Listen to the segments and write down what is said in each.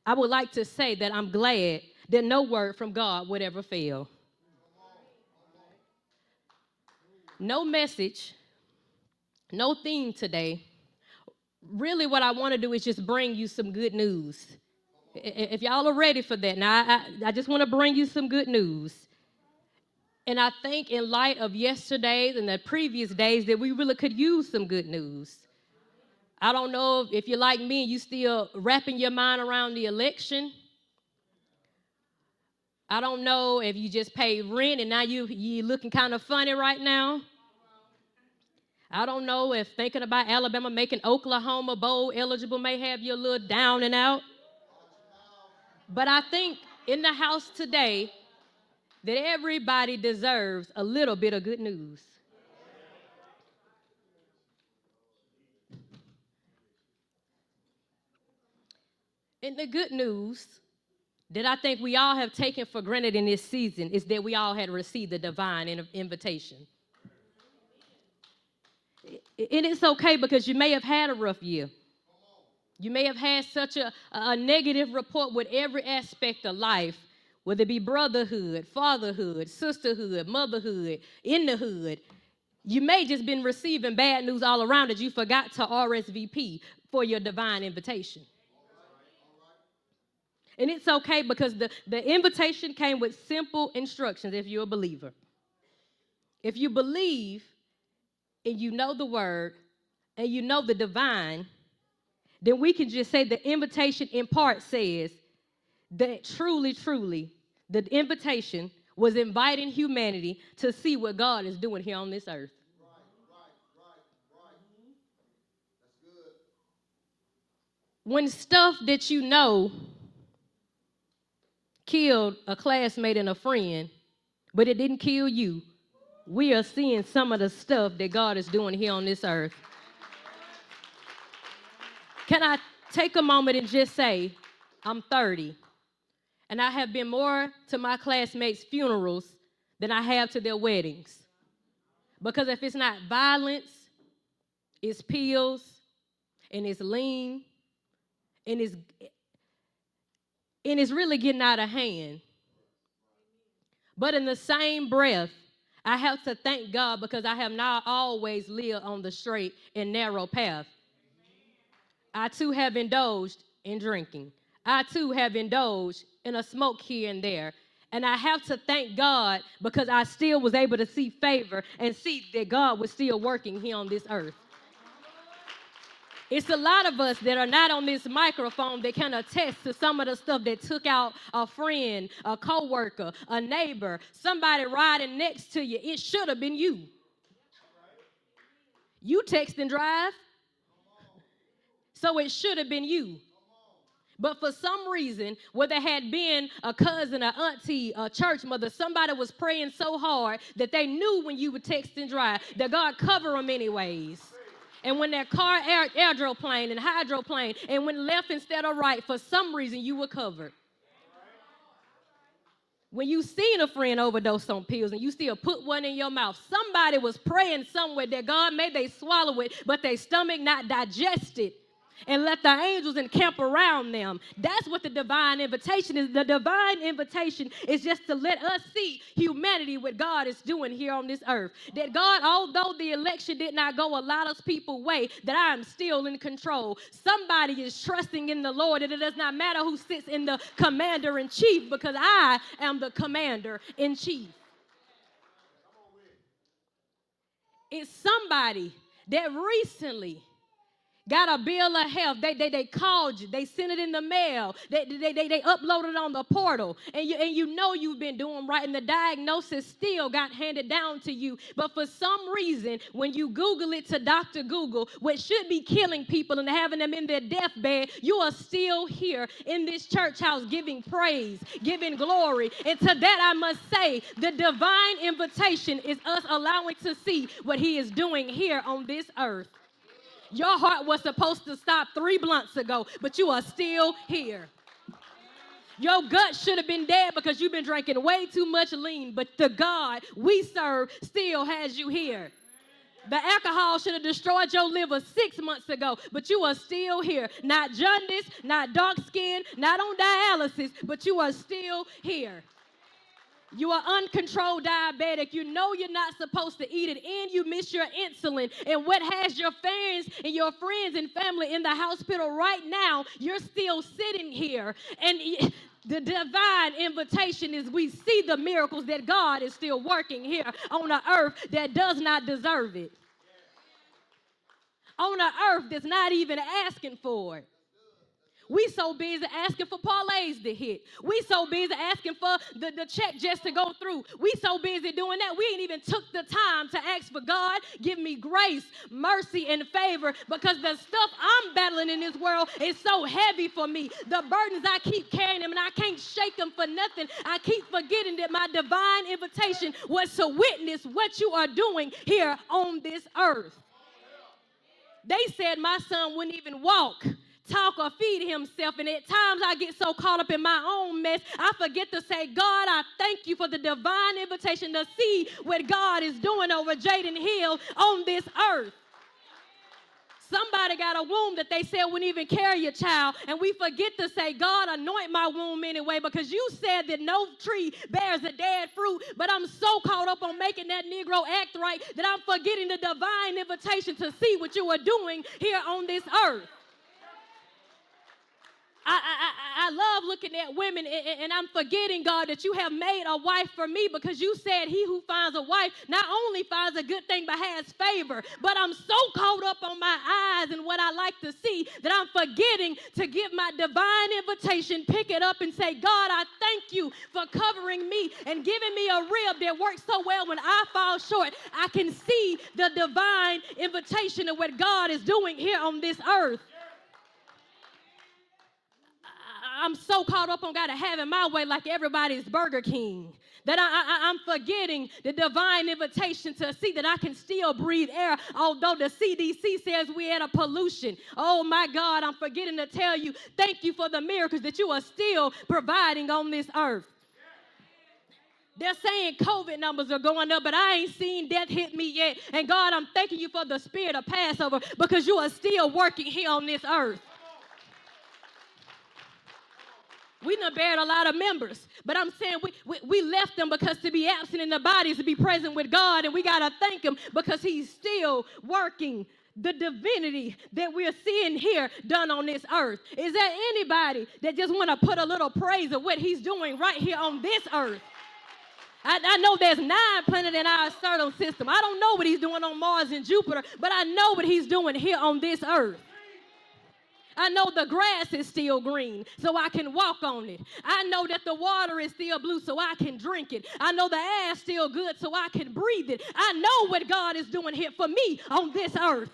I would like to say that I'm glad that no word from God would ever fail. No message, no theme today. Really, what I want to do is just bring you some good news. If y'all are ready for that, now I just want to bring you some good news. And I think in light of yesterday's and the previous days that we really could use some good news. I don't know if you're like me and you still wrapping your mind around the election. I don't know if you just paid rent and now you looking kind of funny right now. I don't know if thinking about Alabama making Oklahoma Bowl eligible may have you a little down and out. But I think in the house today that everybody deserves a little bit of good news. And the good news that I think we all have taken for granted in this season is that we all had received the divine invitation. And it's okay because you may have had a rough year. You may have had such a negative report with every aspect of life, whether it be brotherhood, fatherhood, sisterhood, motherhood, in the hood. You may just been receiving bad news all around that you forgot to RSVP for your divine invitation. And it's okay because the invitation came with simple instructions if you're a believer. If you believe and you know the word and you know the divine, then we can just say the invitation in part says that truly, truly, the invitation was inviting humanity to see what God is doing here on this earth. Right. That's good. When stuff that you know killed a classmate and a friend, but it didn't kill you, we are seeing some of the stuff that God is doing here on this earth. Can I take a moment and just say, I'm 30, and I have been more to my classmates' funerals than I have to their weddings. Because if it's not violence, it's pills, and it's lean, and it's really getting out of hand. But in the same breath, I have to thank God because I have not always lived on the straight and narrow path. I too have indulged in drinking. I too have indulged in a smoke here and there. And I have to thank God because I still was able to see favor and see that God was still working here on this earth. It's a lot of us that are not on this microphone that can attest to some of the stuff that took out a friend, a coworker, a neighbor, somebody riding next to you. It should have been you. You text and drive, so it should have been you. But for some reason, whether had been a cousin, an auntie, a church mother, somebody was praying so hard that they knew when you would text and drive that God cover them anyways. And when that car aeroplane and hydroplane and went left instead of right, for some reason you were covered. When you seen a friend overdose on pills and you still put one in your mouth, somebody was praying somewhere that God made they swallow it, but their stomach not digest it. And let the angels encamp around them. That's what the divine invitation is. The divine invitation is just to let us see humanity, what God is doing here on this earth. That God, although the election did not go a lot of people's way, that I am still in control. Somebody is trusting in the Lord, and it does not matter who sits in the commander-in-chief, because I am the commander-in-chief. It's somebody that recently got a bill of health. They called you. They sent it in the mail. They uploaded it on the portal. And you know you've been doing right. And the diagnosis still got handed down to you. But for some reason, when you Google it to Dr. Google, what should be killing people and having them in their deathbed, you are still here in this church house giving praise, giving glory. And to that I must say, the divine invitation is us allowing to see what he is doing here on this earth. Your heart was supposed to stop 3 blunts ago, but you are still here. Your gut should have been dead because you've been drinking way too much lean, but the God we serve still has you here. The alcohol should have destroyed your liver 6 months ago, but you are still here. Not jaundice, not dark skin, not on dialysis, but you are still here. You are uncontrolled diabetic. You know you're not supposed to eat it, and you miss your insulin. And what has your fans and your friends and family in the hospital right now, you're still sitting here. And the divine invitation is we see the miracles that God is still working here on an earth that does not deserve it. On an earth that's not even asking for it. We so busy asking for parlays to hit. We so busy asking for the check just to go through. We so busy doing that. We ain't even took the time to ask for God, give me grace, mercy, and favor, because the stuff I'm battling in this world is so heavy for me. The burdens, I keep carrying them, and I can't shake them for nothing. I keep forgetting that my divine invitation was to witness what you are doing here on this earth. They said my son wouldn't even walk, talk, or feed himself. And at times I get so caught up in my own mess, I forget to say, God, I thank you for the divine invitation to see what God is doing over Jaden Hill on this earth. Somebody got a womb that they said wouldn't even carry a child, and we forget to say, God, anoint my womb anyway, because you said that no tree bears a dead fruit. But I'm so caught up on making that Negro act right that I'm forgetting the divine invitation to see what you are doing here on this earth. I love looking at women, and I'm forgetting, God, that you have made a wife for me, because you said he who finds a wife not only finds a good thing but has favor. But I'm so caught up on my eyes and what I like to see that I'm forgetting to give my divine invitation, pick it up and say, God, I thank you for covering me and giving me a rib that works so well when I fall short. I can see the divine invitation of what God is doing here on this earth. I'm so caught up on God to having my way like everybody's Burger King that I'm forgetting the divine invitation to see that I can still breathe air, although the CDC says we're at a pollution. Oh, my God, I'm forgetting to tell you, thank you for the miracles that you are still providing on this earth. They're saying COVID numbers are going up, but I ain't seen death hit me yet. And God, I'm thanking you for the spirit of Passover, because you are still working here on this earth. We done buried a lot of members, but I'm saying we left them because to be absent in the body is to be present with God, and we got to thank him because he's still working the divinity that we're seeing here done on this earth. Is there anybody that just want to put a little praise of what he's doing right here on this earth? I know there's 9 planets in our solar system. I don't know what he's doing on Mars and Jupiter, but I know what he's doing here on this earth. I know the grass is still green, so I can walk on it. I know that the water is still blue, so I can drink it. I know the air is still good, so I can breathe it. I know what God is doing here for me on this earth.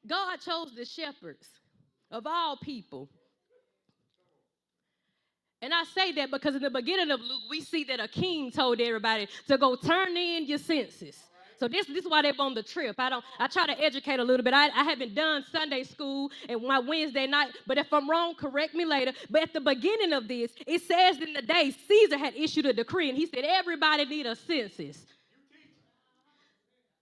God chose the shepherds of all people. And I say that because in the beginning of Luke, we see that a king told everybody to go turn in your senses. So this is why they're on the trip. I try to educate a little bit. I haven't done Sunday school and my Wednesday night, but if I'm wrong, correct me later. But at the beginning of this, it says in the day Caesar had issued a decree, and he said everybody need a census.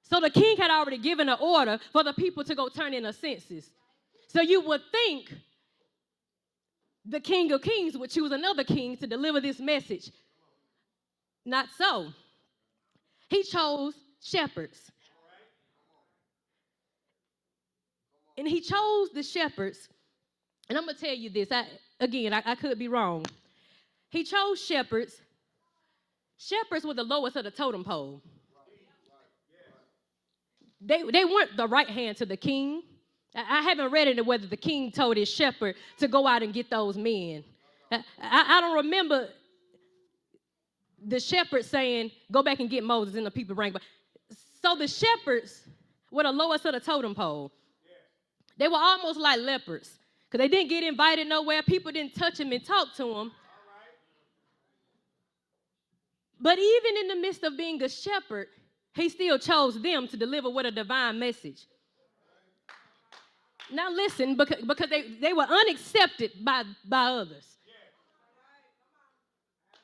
So the king had already given an order for the people to go turn in a census. So you would think the King of Kings would choose another king to deliver this message. Not so. He chose shepherds. And he chose the shepherds. And I'm going to tell you this. I could be wrong. He chose shepherds. Shepherds were the lowest of the totem pole. They weren't the right hand to the king. I haven't read into whether the king told his shepherd to go out and get those men. I don't remember the shepherd saying, go back and get Moses, and the people bring back. So the shepherds were the lowest of the totem pole. They were almost like lepers because they didn't get invited nowhere. People didn't touch them and talk to them. But even in the midst of being a shepherd, he still chose them to deliver with a divine message. Now listen, because they were unaccepted by others.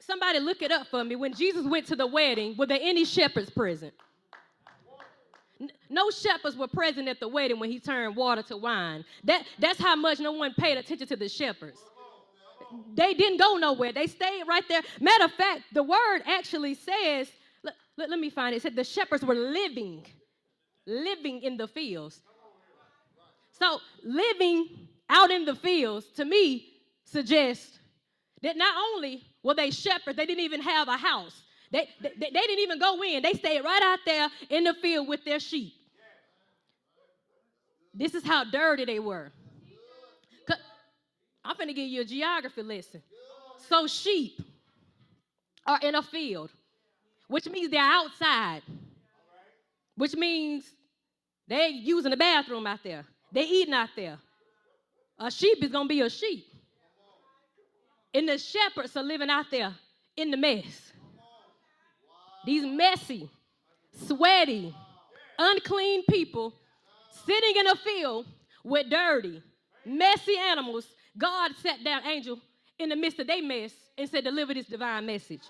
Somebody look it up for me. When Jesus went to the wedding, were there any shepherds present? No shepherds were present at the wedding when he turned water to wine. That's how much no one paid attention to the shepherds. They didn't go nowhere. They stayed right there. Matter of fact, the word actually says, let me find it. It said the shepherds were living in the fields. So living out in the fields, to me, suggests that not only were they shepherds, they didn't even have a house. They didn't even go in. They stayed right out there in the field with their sheep. This is how dirty they were. I'm finna give you a geography lesson. So sheep are in a field, which means they're outside, which means they ain't using the bathroom out there. They eating out there. A sheep is going to be a sheep. And the shepherds are living out there in the mess. These messy, sweaty, unclean people sitting in a field with dirty, messy animals. God sat down angel in the midst of their mess and said, deliver this divine message.